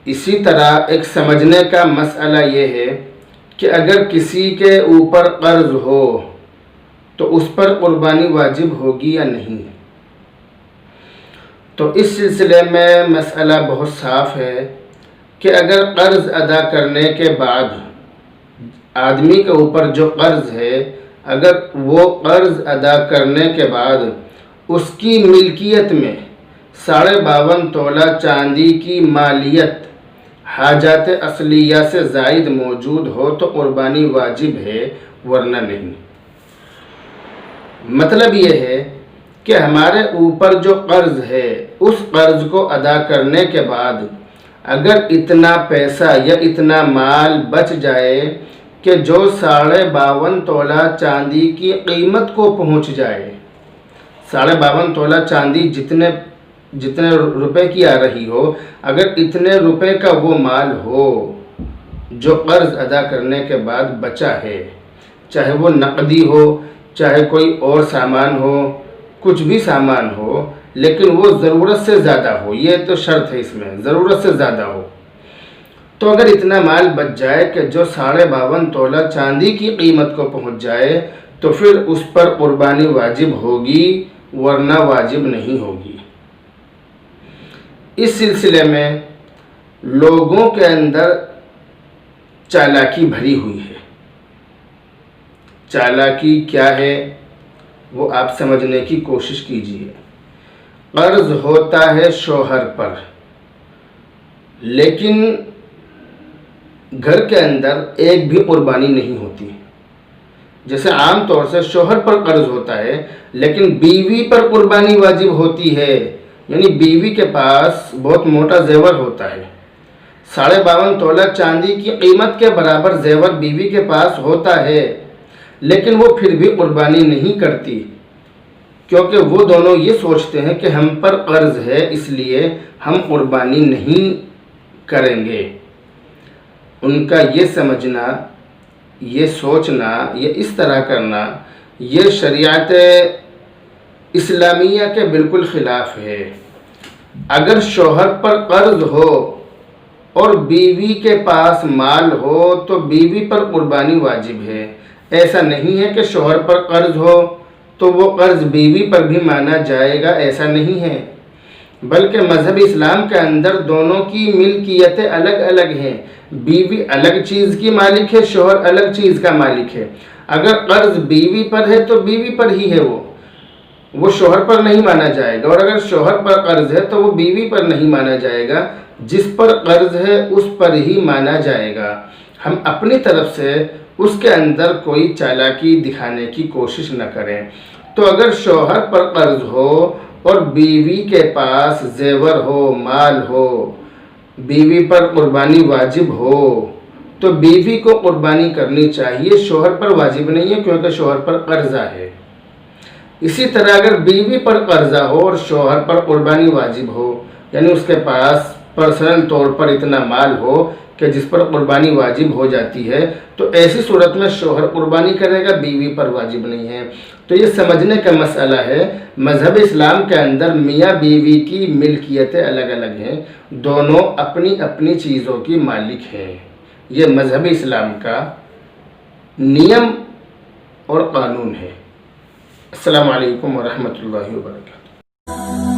اسی طرح ایک سمجھنے کا مسئلہ یہ ہے کہ اگر کسی کے اوپر قرض ہو تو اس پر قربانی واجب ہوگی یا نہیں۔ تو اس سلسلے میں مسئلہ بہت صاف ہے کہ اگر قرض ادا کرنے کے بعد آدمی کے اوپر جو قرض ہے، اگر وہ قرض ادا کرنے کے بعد اس کی ملکیت میں 52.5 تولہ چاندی کی مالیت حاجات اصلیہ سے زائد موجود ہو تو قربانی واجب ہے، ورنہ نہیں۔ مطلب یہ ہے کہ ہمارے اوپر جو قرض ہے اس قرض کو ادا کرنے کے بعد اگر اتنا پیسہ یا اتنا مال بچ جائے کہ جو 52.5 تولہ چاندی کی قیمت کو پہنچ جائے، 52.5 تولہ چاندی جتنے روپے کی آ رہی ہو، اگر اتنے روپے کا وہ مال ہو جو قرض ادا کرنے کے بعد بچا ہے، چاہے وہ نقدی ہو، چاہے کوئی اور سامان ہو، کچھ بھی سامان ہو، لیکن وہ ضرورت سے زیادہ ہو، یہ تو شرط ہے اس میں، ضرورت سے زیادہ ہو، تو اگر اتنا مال بچ جائے کہ جو 52.5 تولہ چاندی کی قیمت کو پہنچ جائے تو پھر اس پر قربانی واجب ہوگی، ورنہ واجب نہیں ہوگی۔ اس سلسلے میں لوگوں کے اندر چالاکی بھری ہوئی ہے۔ چالاکی کیا ہے وہ آپ سمجھنے کی کوشش کیجیے۔ قرض ہوتا ہے شوہر پر، لیکن گھر کے اندر ایک بھی قربانی نہیں ہوتی۔ جیسے عام طور سے شوہر پر قرض ہوتا ہے لیکن بیوی پر قربانی واجب ہوتی ہے، یعنی بیوی کے پاس بہت موٹا زیور ہوتا ہے، 52.5 تولہ چاندی کی قیمت کے برابر زیور بیوی کے پاس ہوتا ہے، لیکن وہ پھر بھی قربانی نہیں کرتی، کیونکہ وہ دونوں یہ سوچتے ہیں کہ ہم پر قرض ہے اس لیے ہم قربانی نہیں کریں گے۔ ان کا یہ سمجھنا، یہ سوچنا، یہ اس طرح کرنا، یہ شریعت اسلامیہ کے بالکل خلاف ہے۔ اگر شوہر پر قرض ہو اور بیوی کے پاس مال ہو تو بیوی پر قربانی واجب ہے۔ ایسا نہیں ہے کہ شوہر پر قرض ہو تو وہ قرض بیوی پر بھی مانا جائے گا، ایسا نہیں ہے، بلکہ مذہب اسلام کے اندر دونوں کی ملکیتیں الگ الگ ہیں۔ بیوی الگ چیز کی مالک ہے، شوہر الگ چیز کا مالک ہے۔ اگر قرض بیوی پر ہے تو بیوی پر ہی ہے، وہ شوہر پر نہیں مانا جائے گا، اور اگر شوہر پر قرض ہے تو وہ بیوی پر نہیں مانا جائے گا، جس پر قرض ہے اس پر ہی مانا جائے گا۔ ہم اپنی طرف سے اس کے اندر کوئی چالاکی دکھانے کی کوشش نہ کریں۔ تو اگر شوہر پر قرض ہو اور بیوی کے پاس زیور ہو، مال ہو، بیوی پر قربانی واجب ہو تو بیوی کو قربانی کرنی چاہیے، شوہر پر واجب نہیں ہے کیونکہ شوہر پر قرضہ ہے۔ اسی طرح اگر بیوی پر قرضہ ہو اور شوہر پر قربانی واجب ہو، یعنی اس کے پاس پرسنل طور پر اتنا مال ہو کہ جس پر قربانی واجب ہو جاتی ہے، تو ایسی صورت میں شوہر قربانی کرے گا، بیوی پر واجب نہیں ہے۔ تو یہ سمجھنے کا مسئلہ ہے، مذہب اسلام کے اندر میاں بیوی کی ملکیتیں الگ الگ ہیں، دونوں اپنی اپنی چیزوں کی مالک ہیں۔ یہ مذہب اسلام کا نیم اور قانون ہے۔ السلام علیکم ورحمۃ اللہ وبرکاتہ۔